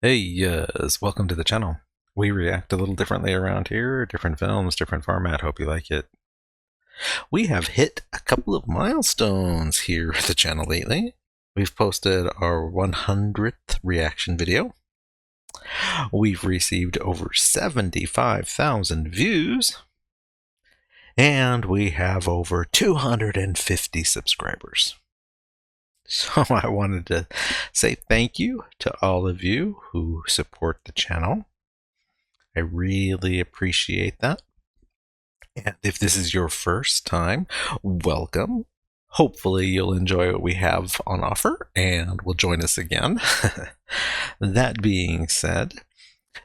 Hey, yes, welcome to the channel. We react a little differently around here, different films, different format, hope you like it. We have hit a couple of milestones here at the channel lately. We've posted our 100th reaction video. We've received over 75,000 views. And we have over 250 subscribers. So I wanted to say thank you to all of you who support the channel. I really appreciate that. And if this is your first time, welcome. Hopefully you'll enjoy what we have on offer and will join us again. That being said,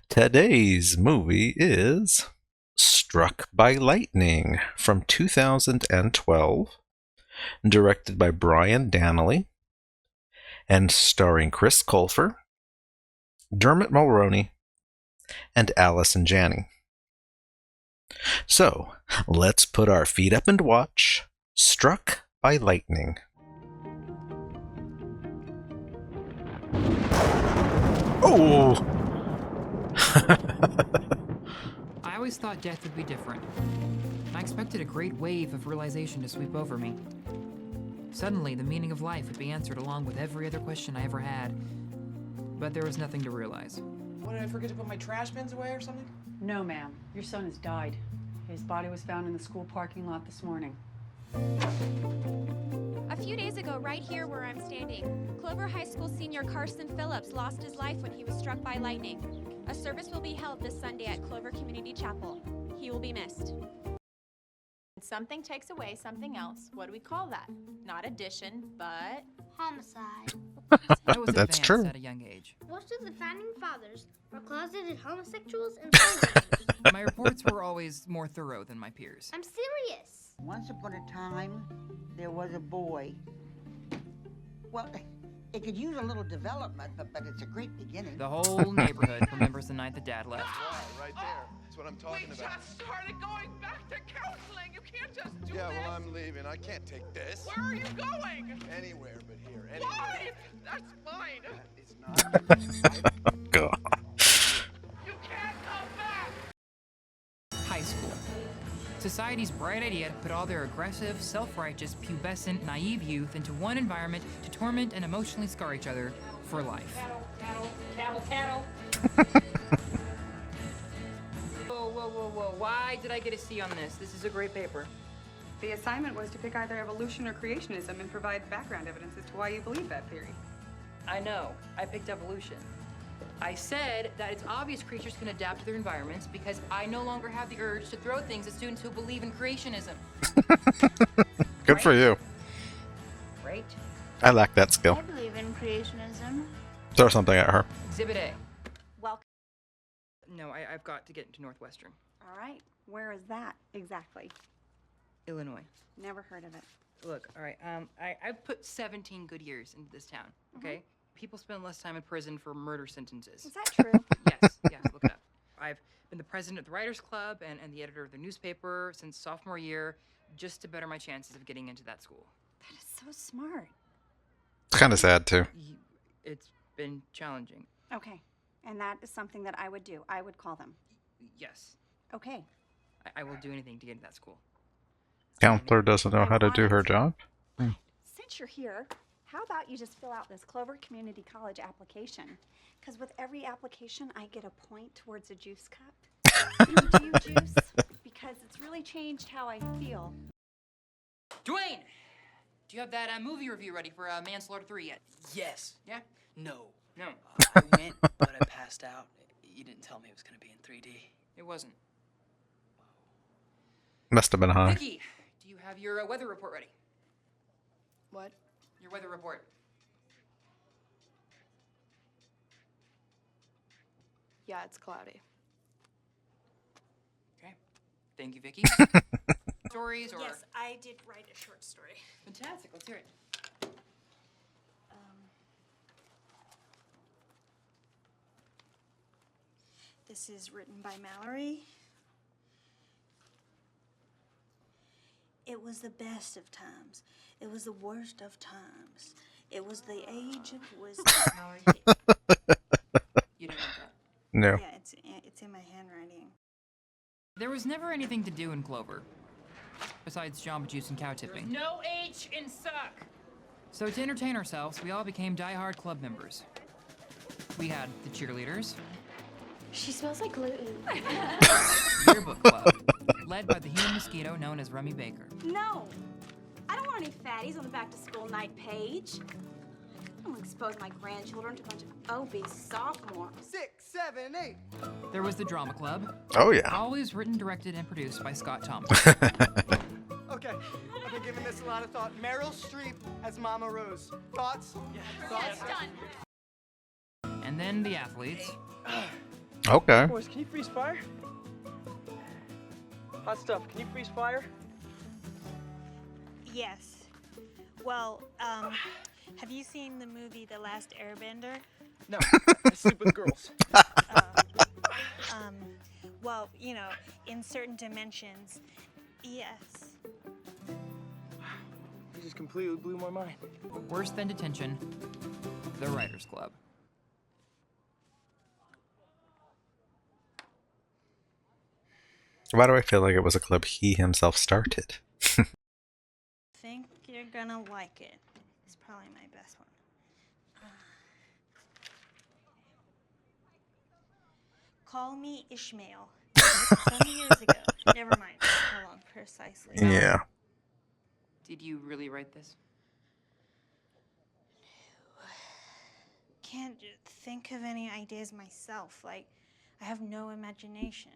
today's movie is Struck by Lightning from 2012, directed by Dannelly, and starring Chris Colfer, Dermot Mulroney, and Allison Janney. So, let's put our feet up and watch Struck by Lightning. Oh! I always thought death would be different. I expected a great wave of realization to sweep over me. Suddenly, the meaning of life would be answered along with every other question I ever had. But there was nothing to realize. What, did I forget to put my trash bins away or something? No, ma'am. Your son has died. His body was found in the school parking lot this morning. A few days ago, right here where I'm standing, Clover High School senior Carson Phillips lost his life when he was struck by lightning. A service will be held this Sunday at Clover Community Chapel. He will be missed. Something takes away something else. What do we call that? Not addition, but homicide. I was That's advanced true. at a young age. Most of the founding fathers were closeted homosexuals and prisoners. My reports were always more thorough than my peers. I'm serious. Once upon a time, there was a boy. Well, it could use a little development, but it's a great beginning. The whole neighborhood remembers the night that Dad left. Wow, right there. That's what I'm talking about. We just started going back to counseling. You can't just do Yeah, this. well, I'm leaving. I can't take this. Where are you going? Anywhere but here. Anywhere. Why? That's fine. It's not. God. You can't come back. High school. Society's bright idea to put all their aggressive, self-righteous, pubescent, naive youth into one environment to torment and emotionally scar each other for life. Cattle. Whoa. Why did I get a C on this? This is a great paper. The assignment was to pick either evolution or creationism and provide background evidence as to why you believe that theory. I know. I picked evolution. I said that it's obvious creatures can adapt to their environments because I no longer have the urge to throw things at students who believe in creationism. Good for you. Right? I lack that skill. I believe in creationism. Throw something at her. Exhibit A. welcome. No, I've got to get into Northwestern. All right. Where is that exactly? Illinois. Never heard of it. Look, all right, I've put 17 good years into this town, okay? People spend less time in prison for murder sentences. Is that true? Yes, look it up. I've been the president of the Writers Club and the editor of the newspaper since sophomore year, just to better my chances of getting into that school. That is so smart. It's kind of sad, too. It's been challenging. Okay. And that is something that I would do. I would call them. Yes, Okay. I will do anything to get into that school. Counselor doesn't know how to do her job. Since you're here, how about you just fill out this Clover Community College application? Because with every application, I get a point towards a juice cup. Do you juice? Because it's really changed how I feel. Dwayne! Do you have that movie review ready for Manslaughter 3 yet? Yes. Yeah? No. No, I went, but I passed out. You didn't tell me it was going to be in 3D. it wasn't. Must have been high. Vicky, do you have your weather report ready? What? Your weather report. Yeah, it's cloudy. Okay. Thank you, Vicky. Stories or... Yes, I did write a short story. Fantastic. Let's hear it. This is written by Mallory. It was the best of times. It was the worst of times. It was the age of wisdom. You know, No. Yeah, it's in my handwriting. There was never anything to do in Clover, besides Jamba Juice and cow tipping. No H in suck. So to entertain ourselves, we all became die-hard club members. We had the cheerleaders, She smells like gluten. yearbook club, led by the human mosquito known as Rummy Baker. No! I don't want any fatties on the back-to-school night page. I don't want to expose my grandchildren to a bunch of obese sophomores. 6, 7, 8. There was the drama club, Oh yeah. always written, directed, and produced by Scott Thomas. Okay, I've been giving this a lot of thought. Meryl Streep as Mama Rose. Thoughts? Thoughts? And then the athletes, Okay. Boys, can you freeze fire? Hot stuff, can you freeze fire? Yes. Well, have you seen the movie The Last Airbender? No, I sleep with girls. Well, you know, in certain dimensions, yes. You just completely blew my mind. worse than detention, the Writers Club. Why do I feel like it was a club he himself started? Think you're gonna like it. It's probably my best one. Call me Ishmael. Some years ago. Never mind how long precisely. Yeah. Did you really write this? Can't think of any ideas myself. Like, I have no imagination.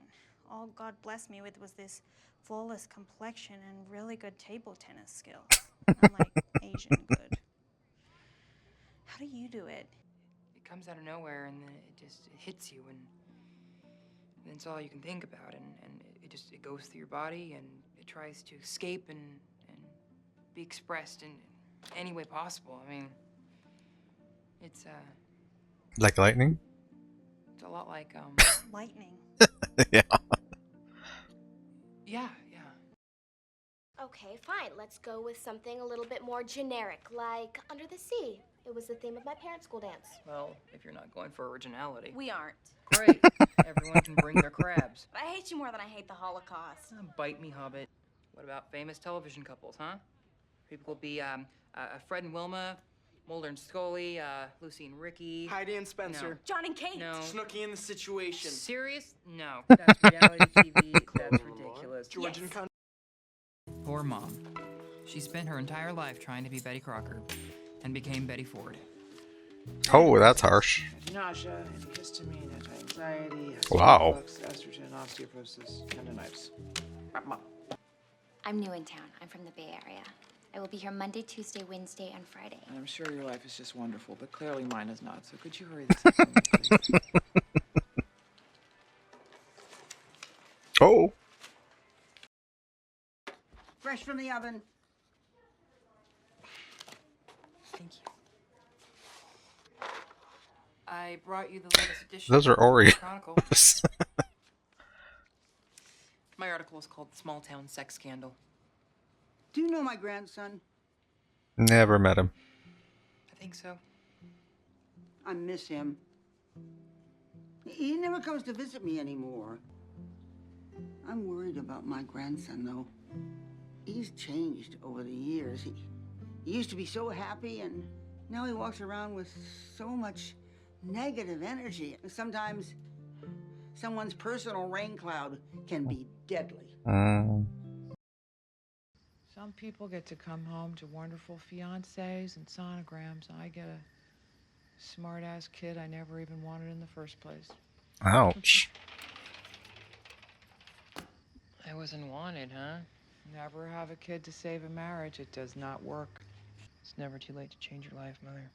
All God blessed me with was this flawless complexion and really good table tennis skills. I'm like Asian good. How do you do it? It comes out of nowhere and then it hits you and it's all you can think about and it goes through your body and it tries to escape and be expressed in any way possible. I mean, it's Like lightning? it's a lot like Lightning. Yeah. yeah. Okay, fine. Let's go with something a little bit more generic, like Under the Sea. It was the theme of my parents' school dance. Well, if you're not going for originality. We aren't. Great. Everyone can bring their crabs. But I hate you more than I hate the Holocaust. Bite me, Hobbit. What about famous television couples, huh? People will be Fred and Wilma, Mulder and Scully, Lucy and Ricky. Heidi and Spencer. John and Kate. No. Snooki in the Situation. Serious? No. That's reality TV. That's ridiculous. George and Con. Poor mom. She spent her entire life trying to be Betty Crocker and became Betty Ford. Oh, that's harsh. Nausea, histamine, anti-anxiety, Wow. estrogen, osteoporosis, tendonitis. I'm new in town. I'm from the Bay Area. I will be here Monday, Tuesday, Wednesday, and Friday. And I'm sure your life is just wonderful, but clearly mine is not. So could you hurry this up for me, please? Oh. Fresh from the oven. Thank you. I brought you the latest edition. Those are of the Oreos. Chronicle. My article is called "The Small Town Sex Scandal." Do you know my grandson? Never met him. I think so. I miss him. He never comes to visit me anymore. I'm worried about my grandson, though. He's changed over the years. He used to be so happy, and now he walks around with so much negative energy. Sometimes someone's personal rain cloud can be deadly. Some people get to come home to wonderful fiancés and sonograms. I get a smart-ass kid I never even wanted in the first place. Ouch. I wasn't wanted, huh? Never have a kid to save a marriage. It does not work. It's never too late to change your life, Mother.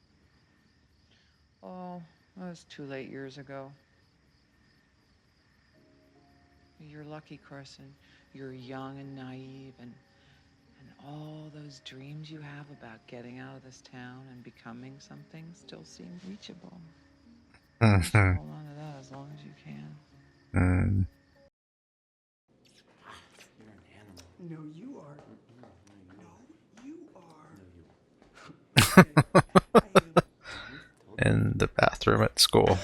Oh, that was too late years ago. You're lucky, Carson. You're young and naive, and all those dreams you have about getting out of this town and becoming something still seem reachable. Just hold on to that as long as you can. No, you are. No, you are. In the bathroom at school.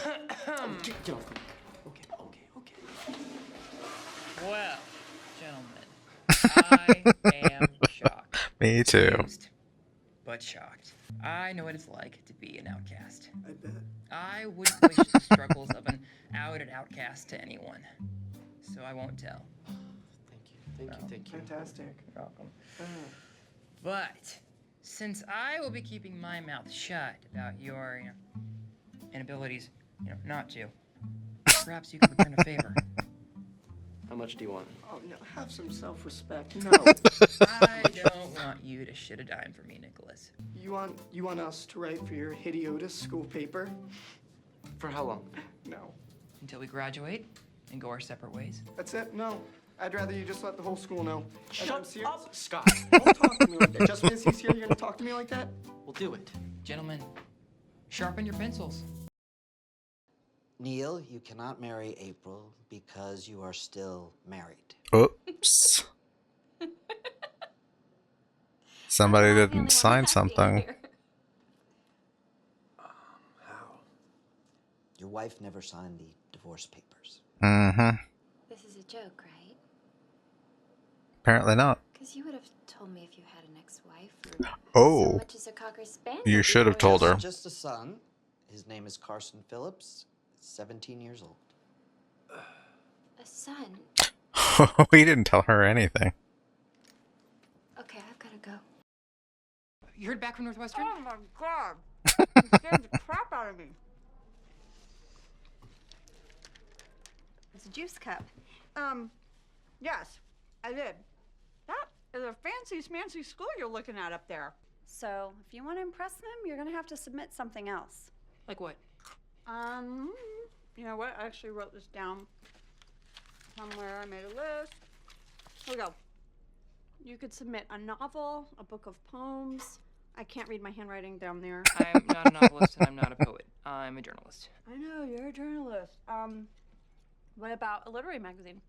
I am shocked. Me too. Confused, but shocked. I know what it's like to be an outcast. I bet. I wouldn't wish the struggles of an outed outcast to anyone, so I won't tell. Thank you. Fantastic. You're welcome. But since I will be keeping my mouth shut about your inabilities, not to, perhaps you could return a favor. How much do you want? Oh, no, have some self-respect. No. I don't want you to shit a dime for me, Nicholas. You want us to write for your hideous school paper? For how long? No. Until we graduate and go our separate ways. That's it? No. I'd rather you just let the whole school know. Shut up, Scott. Don't talk to me like that. Just because he's here, you're gonna talk to me like that? We'll do it. Gentlemen, sharpen your pencils. Neil, you cannot marry April because you are still married. Oops. Somebody didn't sign something. How? Your wife never signed the divorce papers. Mm-hmm. This is a joke, right? Apparently not. Because you would have told me if you had an ex-wife. Oh. So much as a Cocker Spaniel. You should have told her. Just a son. His name is Carson Phillips. 17 years old. A son? We didn't tell her anything. Okay, I've got to go. You heard back from Northwestern? Oh my god. You scared the crap out of me. It's a juice cup. Yes, I did. That is a fancy school you're looking at up there. So, if you want to impress them, you're going to have to submit something else. Like what? You know what? I actually wrote this down somewhere. I made a list. Here we go. You could submit a novel, a book of poems. I can't read my handwriting down there. I'm not a novelist and I'm not a poet. I'm a journalist. I know, you're a journalist. What about a literary magazine?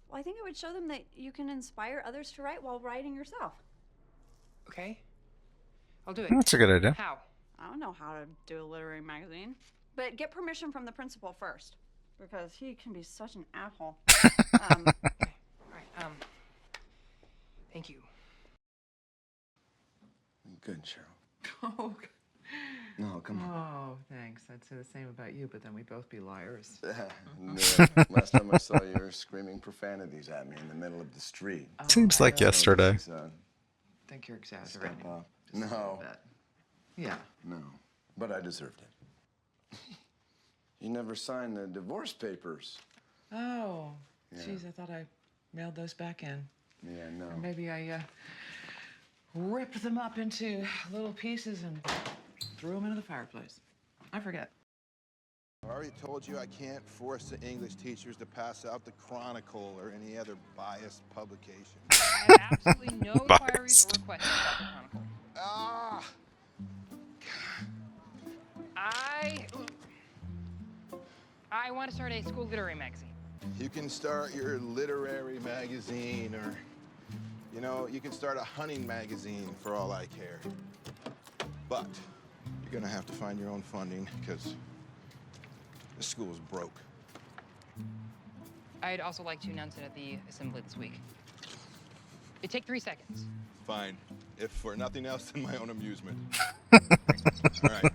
Well, I think it would show them that you can inspire others to write while writing yourself. Okay. I'll do it. That's a good idea. How? I don't know how to do a literary magazine. But get permission from the principal first, because he can be such an asshole. All right, thank you. Good, Cheryl. Oh, No, come on. oh, thanks. I'd say the same about you, but then we'd both be liars. Last time I saw you were screaming profanities at me in the middle of the street. Seems like yesterday. I think you're exaggerating. Step up. No. Yeah. No. But I deserved it. You never signed the divorce papers. Oh, Yeah. geez, I thought I mailed those back in. Yeah, no. Or maybe I ripped them up into little pieces and threw them into the fireplace. I forget. I already told you I can't force the English teachers to pass out the Chronicle or any other biased publication. I have absolutely no inquiries or requests about the Chronicle. Ah! I want to start a school literary magazine. You can start your literary magazine, or, you can start a hunting magazine for all I care. But you're gonna have to find your own funding, because the school's broke. I'd also like to announce it at the assembly this week. It'd take 3 seconds. Fine, if for nothing else than my own amusement. All right.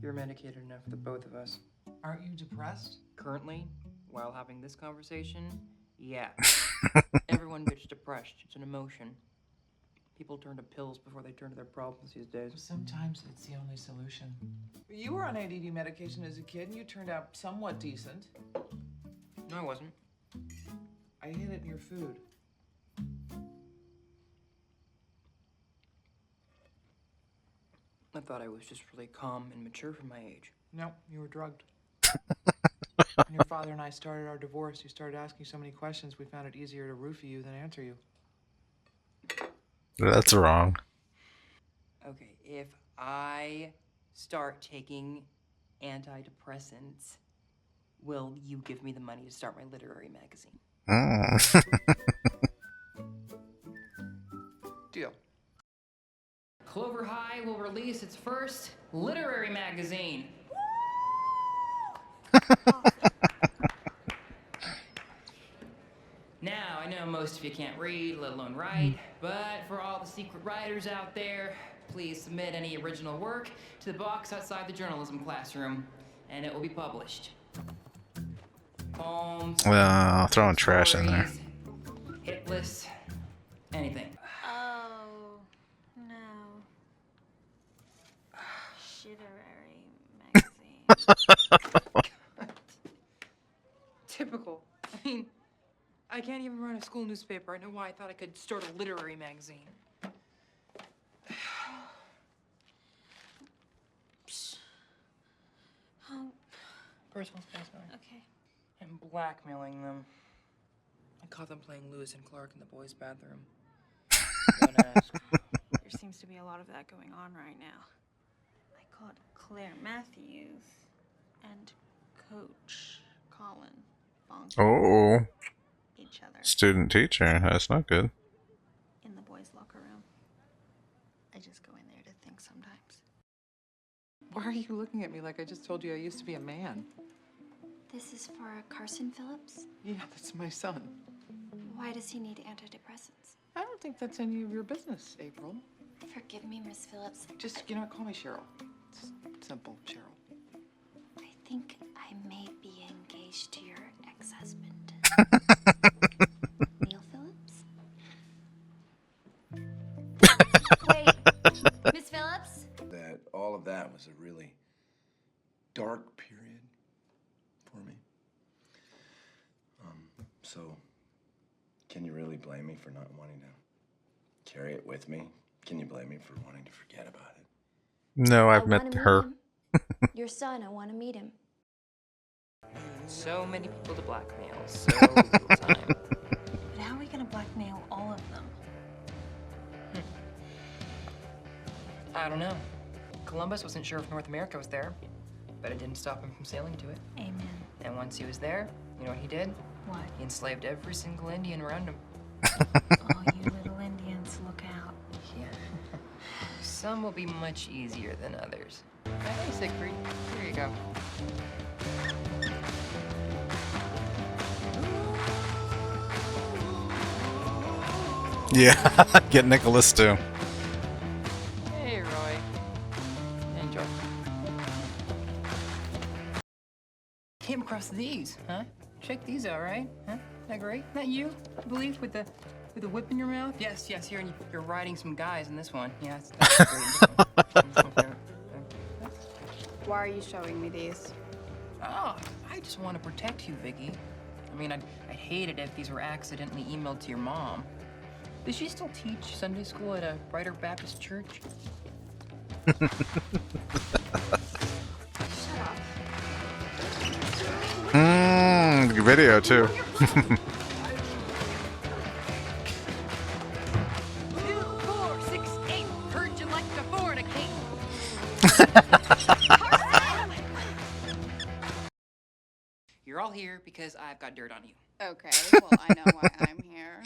You're medicated enough for the both of us. Aren't you depressed? Currently, while having this conversation, yeah. Everyone gets depressed. It's an emotion. People turn to pills before they turn to their problems these days. Sometimes it's the only solution. You were on ADD medication as a kid, and you turned out somewhat decent. No, I wasn't. I hid it in your food. I thought I was just really calm and mature for my age. No, you were drugged. When your father and I started our divorce, you started asking so many questions, we found it easier to roofie you than answer you. That's wrong. Okay, if I start taking antidepressants, will you give me the money to start my literary magazine? Deal. Clover High will release its first literary magazine. most of you can't read, let alone write, but for all the secret writers out there, please submit any original work to the box outside the journalism classroom, and it will be published. Poems, throwing trash in there. stories, hit lists, anything. Oh, no. Shitterary magazine. Typical. I mean, I can't even run a school newspaper. I know why I thought I could start a literary magazine. Oh, Personal space, man. okay. I'm blackmailing them. I caught them playing Lewis and Clark in the boys' bathroom. Don't ask. There seems to be a lot of that going on right now. I caught Claire Matthews and Coach Colin bonking Oh. each other Student teacher. That's not good. in the boys' locker room. I just go in there to think sometimes. Why are you looking at me like I just told you I used to be a man? This is for Carson Phillips? Yeah, that's my son. Why does he need antidepressants? I don't think that's any of your business, April. Forgive me, Miss Phillips. Just, call me Cheryl. It's simple, Cheryl. I think I may be engaged to your ex-husband. Neil Phillips? Wait, Miss Phillips? That all of that was a really dark period for me. So, can you really blame me for not wanting to carry it with me? Can you blame me for wanting to forget about it? No, I've I met wanna meet her. him. Your son, I want to meet him. So many people to blackmail, so little time. But how are we gonna blackmail all of them? I don't know. Columbus wasn't sure if North America was there, but it didn't stop him from sailing to it. Amen. And once he was there, you know what he did? What? He enslaved every single Indian around him. Oh, you little Indians, look out. Yeah. Some will be much easier than others. Hey, Siegfried. Here you go. Yeah, get Nicholas too. Hey, Roy. Enjoy. Came across these, huh? Check these out, right? Huh? Isn't that great? Isn't that you, I believe, with the whip in your mouth? Yes, here, and you're riding some guys in this one. Yeah, that's great. Why are you showing me these? Oh, I just want to protect you, Vicky. I mean, I'd hate it if these were accidentally emailed to your mom. Does she still teach Sunday school at a Brighter Baptist church? Good video too. 2, 4, 6, 8. Heard you like to fornicate. You're all here because I've got dirt on you. Okay, well, I know why I'm here.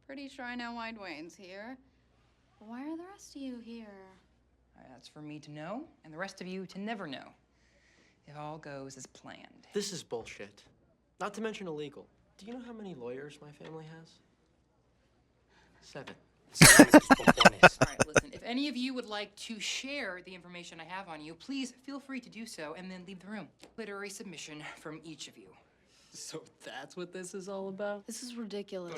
Pretty sure I know why Dwayne's here. Why are the rest of you here? That's for me to know, and the rest of you to never know. It all goes as planned. This is bullshit. Not to mention illegal. Do you know how many lawyers my family has? 7. All right, listen, if any of you would like to share the information I have on you, please feel free to do so and then leave the room. Literary submission from each of you. So that's what this is all about? This is ridiculous.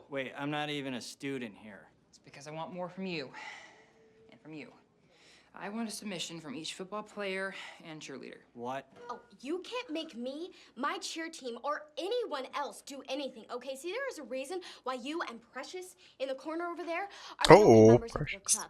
Wait, I'm not even a student here. It's because I want more from you and from you. I want a submission from each football player and cheerleader. What? Oh, you can't make me, my cheer team, or anyone else do anything, okay? See, there is a reason why you and Precious in the corner over there are the only members of your club.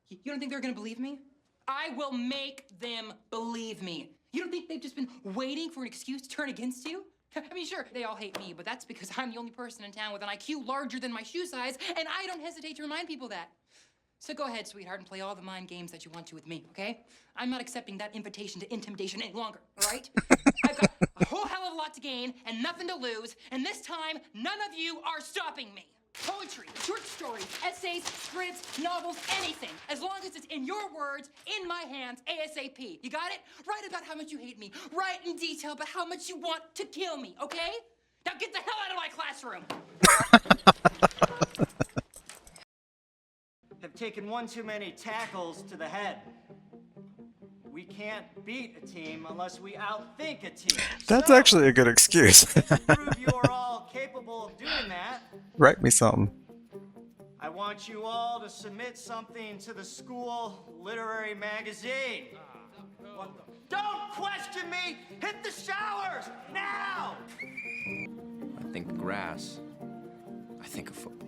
You don't think they're gonna believe me? I will make them believe me. You don't think they've just been waiting for an excuse to turn against you? I mean, sure, they all hate me, but that's because I'm the only person in town with an IQ larger than my shoe size, and I don't hesitate to remind people that. So go ahead, sweetheart, and play all the mind games that you want to with me, okay? I'm not accepting that invitation to intimidation any longer, all right? I've got a whole hell of a lot to gain and nothing to lose, and this time, none of you are stopping me. Poetry, short stories, essays, scripts, novels, anything. As long as it's in your words, in my hands, ASAP. You got it? Write about how much you hate me. Write in detail about how much you want to kill me, okay? Now get the hell out of my classroom! Have taken one too many tackles to the head. We can't beat a team unless we outthink a team. That's actually a good excuse. To prove you are all capable of doing that, Write me something. I want you all to submit something to the school literary magazine. What the? Don't question me! Hit the showers! Now! I think grass. I think of football.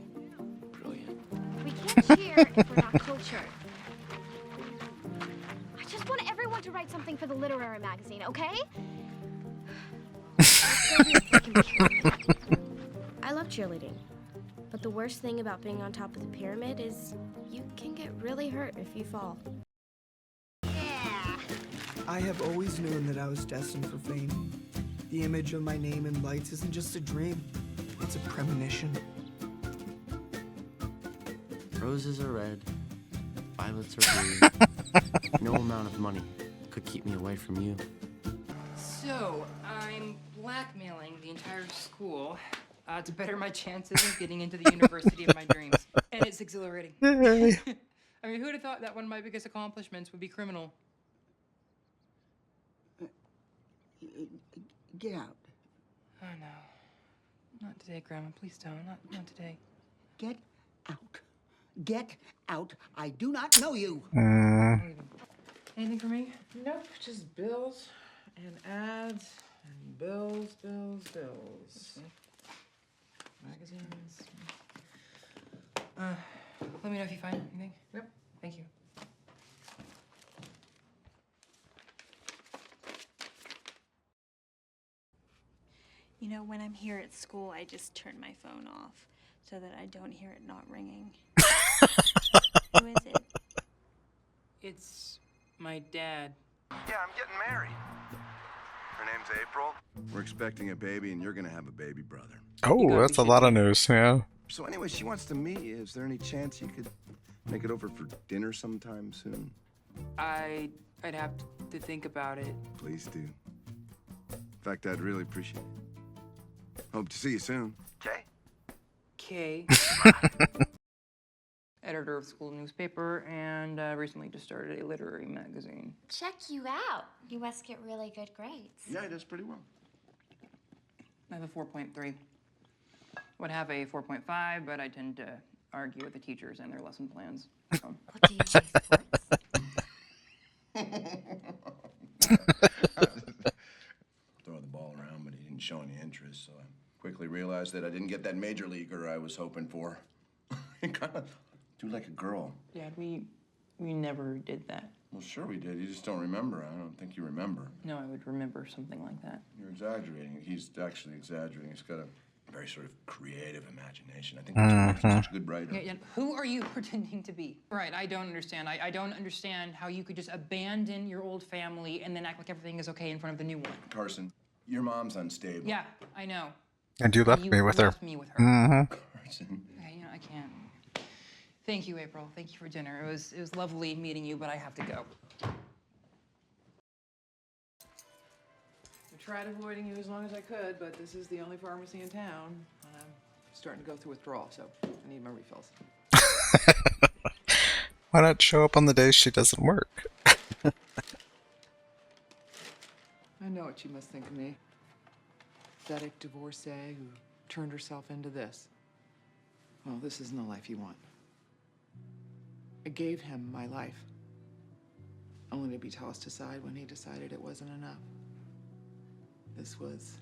Brilliant. We can't cheer if we're not cultured. I just want everyone to write something for the literary magazine, okay? I love cheerleading. But the worst thing about being on top of the pyramid is you can get really hurt if you fall. I have always known that I was destined for fame. The image of my name in lights isn't just a dream, it's a premonition. Roses are red, violets are blue. No amount of money could keep me away from you. So, I'm blackmailing the entire school to better my chances of getting into the university of my dreams. And it's exhilarating. Yay. I mean, who'd have thought that one of my biggest accomplishments would be criminal? Get out. Oh, no. Not today, Grandma. Please don't. Not today. Get out. Get out. I do not know you. Anything for me? Nope, just bills and ads and bills. Magazines. Let me know if you find anything. Yep. Thank you. You know, when I'm here at school, I just turn my phone off so that I don't hear it not ringing. Who is it? It's my dad. Yeah, I'm getting married. Her name's April. We're expecting a baby, and you're gonna have a baby brother. Oh, that's a lot of news, yeah. So anyway, she wants to meet you. Is there any chance you could make it over for dinner sometime soon? I'd have to think about it. Please do. In fact, I'd really appreciate it. Hope to see you soon. Okay? Kay. Editor of the school newspaper, and recently just started a literary magazine. Check you out. You must get really good grades. Yeah, he does pretty well. I have a 4.3. Would have a 4.5, but I tend to argue with the teachers and their lesson plans. So. What do you play Throw the ball around, but he didn't show any interest, so I quickly realized that I didn't get that major leaguer I was hoping for. He kind of do like a girl. Dad, we never did that. Well, sure we did. You just don't remember. I don't think you remember. No, I would remember something like that. You're exaggerating. He's actually exaggerating. He's got a very sort of creative imagination. I think that's what makes him such a good writer. Yeah. Who are you pretending to be? Right, I don't understand. I don't understand how you could just abandon your old family and then act like everything is okay in front of the new one. Carson, your mom's unstable. Yeah, I know. And you left me with her. Me with her. Carson. Okay, I can't. Thank you, April. Thank you for dinner. It was lovely meeting you, but I have to go. I tried avoiding you as long as I could, but this is the only pharmacy in town. I'm starting to go through withdrawal, so I need my refills. Why not show up on the days she doesn't work? I know what you must think of me. Pathetic divorcee who turned herself into this. Well, this isn't the life you want. I gave him my life, only to be tossed aside when he decided it wasn't enough. This was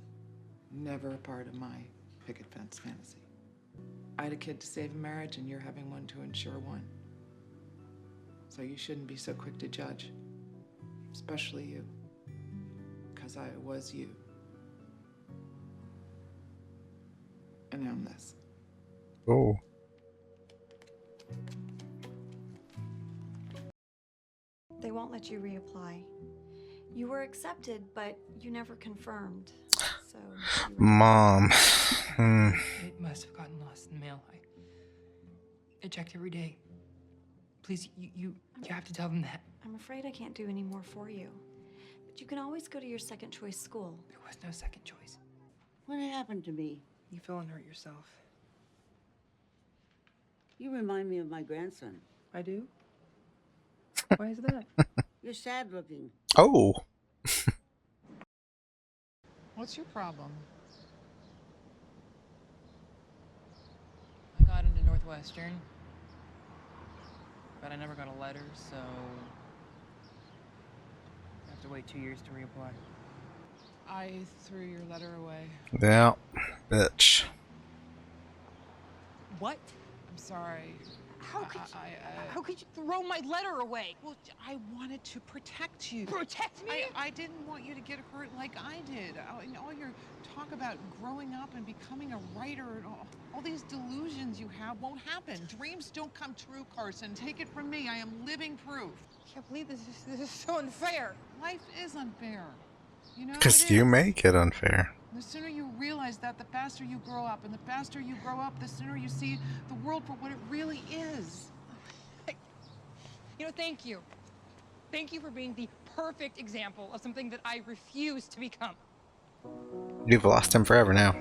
never a part of my picket fence fantasy. I had a kid to save a marriage, and you're having one to ensure one. So you shouldn't be so quick to judge, especially you, because I was you. And now I'm this. Oh. They won't let you reapply. You were accepted, but you never confirmed. So. Mom. It must have gotten lost in the mail. I checked every day. Please, you have to tell them that. I'm afraid I can't do any more for you. But you can always go to your second choice school. There was no second choice. What happened to me? You fell and hurt yourself. You remind me of my grandson. I do? Why is that? You're sad looking. Oh. What's your problem? I got into Northwestern, but I never got a letter, so I have to wait 2 years to reapply. I threw your letter away. Yeah, bitch. What? I'm sorry. How could you throw my letter away? Well, I wanted to protect you. Protect me? I didn't want you to get hurt like I did. All your talk about growing up and becoming a writer and all these delusions you have won't happen. Dreams don't come true, Carson. Take it from me. I am living proof. I can't believe this is so unfair. Life is unfair. You know, Because you make it unfair. The sooner you realize that, the faster you grow up. And the faster you grow up, the sooner you see the world for what it really is. You know, thank you. Thank you for being the perfect example of something that I refuse to become. You've lost him forever now.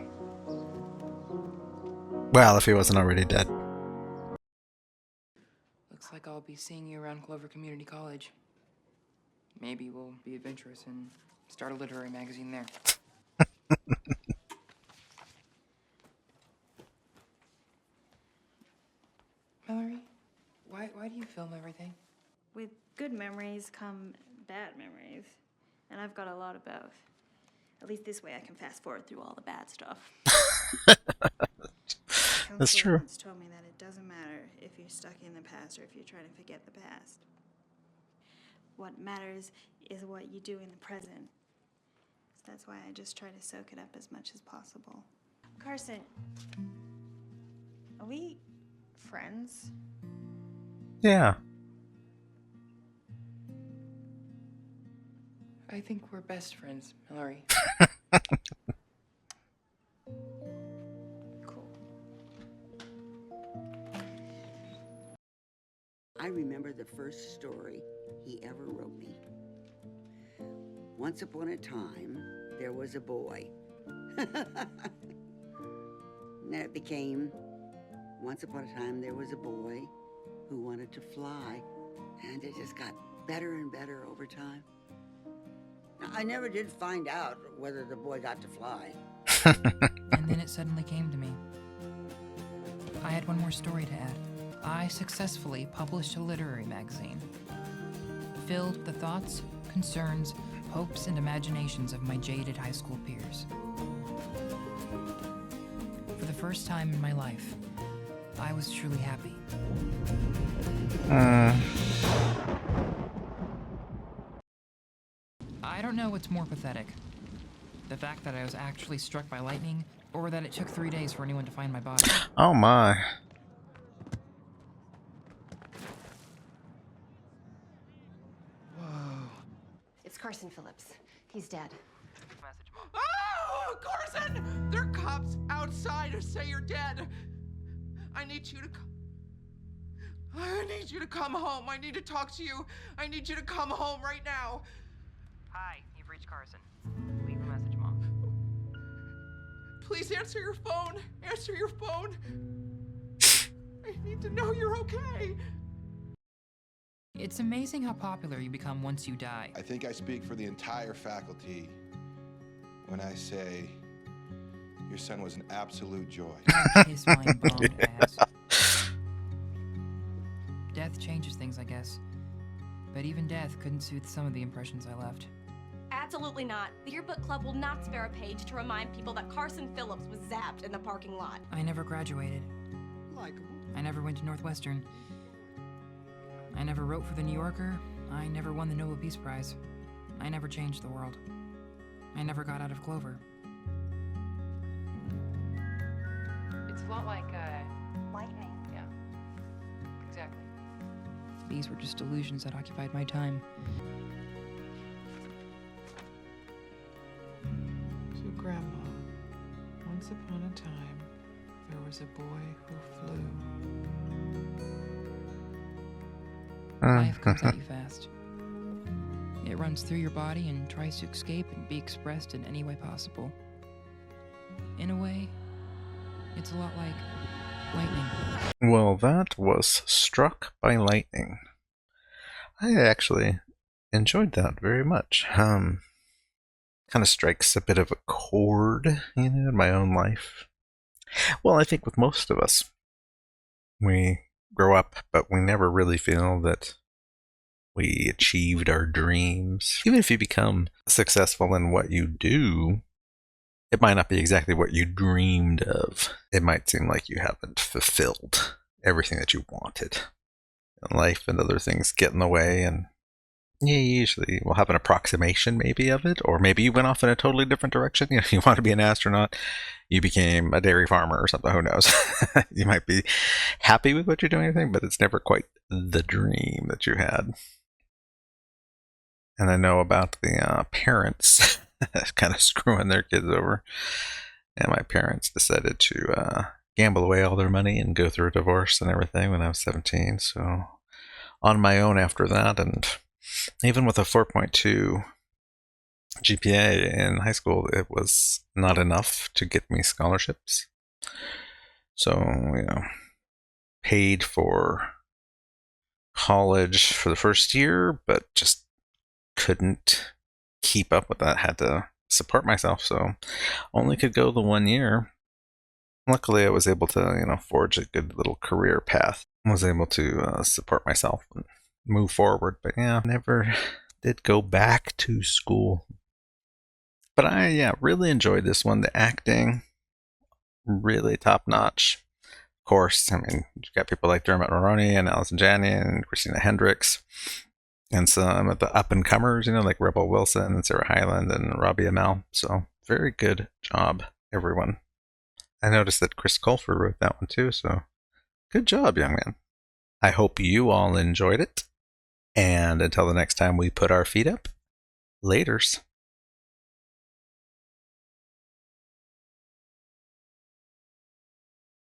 Well, if he wasn't already dead. Looks like I'll be seeing you around Clover Community College. Maybe we'll be adventurous and start a literary magazine there. Mallory, why do you film everything? With good memories come bad memories, and I've got a lot of both. At least this way I can fast forward through all the bad stuff. That's true. Once told me that it doesn't matter if you're stuck in the past or if you're trying to forget the past. What matters is what you do in the present. So that's why I just try to soak it up as much as possible. Carson, are we friends? Yeah. I think we're best friends, Mallory. I remember the first story he ever wrote me. Once upon a time, there was a boy. And then it became, once upon a time, there was a boy who wanted to fly. And it just got better and better over time. Now, I never did find out whether the boy got to fly. And then it suddenly came to me. I had one more story to add. I successfully published a literary magazine, filled with the thoughts, concerns, hopes, and imaginations of my jaded high school peers. For the first time in my life, I was truly happy. I don't know what's more pathetic. The fact that I was actually struck by lightning, or that it took 3 days for anyone to find my body. Oh my. It's Carson Phillips. He's dead. Oh, Carson! There are cops outside who say you're dead. I need you to come. I need you to come home. I need to talk to you. I need you to come home right now. Hi, you've reached Carson. Leave a message, Mom. Please answer your phone. Answer your phone. I need to know you're okay. It's amazing how popular you become once you die. I think I speak for the entire faculty when I say your son was an absolute joy. His mind bombed ass. Death changes things, I guess. But even death couldn't soothe some of the impressions I left. Absolutely not. The yearbook club will not spare a page to remind people that Carson Phillips was zapped in the parking lot. I never graduated. Likeable. I never went to Northwestern. I never wrote for the New Yorker. I never won the Nobel Peace Prize. I never changed the world. I never got out of Clover. It's a lot like, lightning. Yeah. Exactly. These were just illusions that occupied my time. So, Grandma, once upon a time, there was a boy who flew. Life comes at you fast. It runs through your body and tries to escape and be expressed in any way possible. In a way, it's a lot like lightning. Well, that was Struck by Lightning. I actually enjoyed that very much. Kind of strikes a bit of a chord, in my own life. Well, I think with most of us, we grow up, but we never really feel that we achieved our dreams. Even if you become successful in what you do, it might not be exactly what you dreamed of. It might seem like you haven't fulfilled everything that you wanted. And life and other things get in the way, and you usually will have an approximation maybe of it, or maybe you went off in a totally different direction. You want to be an astronaut, you became a dairy farmer or something, who knows. You might be happy with what you're doing, but it's never quite the dream that you had. And I know about the parents kind of screwing their kids over. And my parents decided to gamble away all their money and go through a divorce and everything when I was 17. So on my own after that, and even with a 4.2 GPA in high school, it was not enough to get me scholarships. So, paid for college for the first year, but just couldn't keep up with that. Had to support myself, so only could go the 1 year. Luckily, I was able to, forge a good little career path. I was able to support myself and move forward, but never did go back to school. But I, really enjoyed this one. The acting, really top notch. Of course, you got people like Dermot Mulroney and Allison, Janney and Christina Hendricks. And some of the up-and-comers, like Rebel Wilson and Sarah Hyland and Robbie Amell. So, very good job, everyone. I noticed that Chris Colfer wrote that one too, so good job, young man. I hope you all enjoyed it. And until the next time we put our feet up, laters.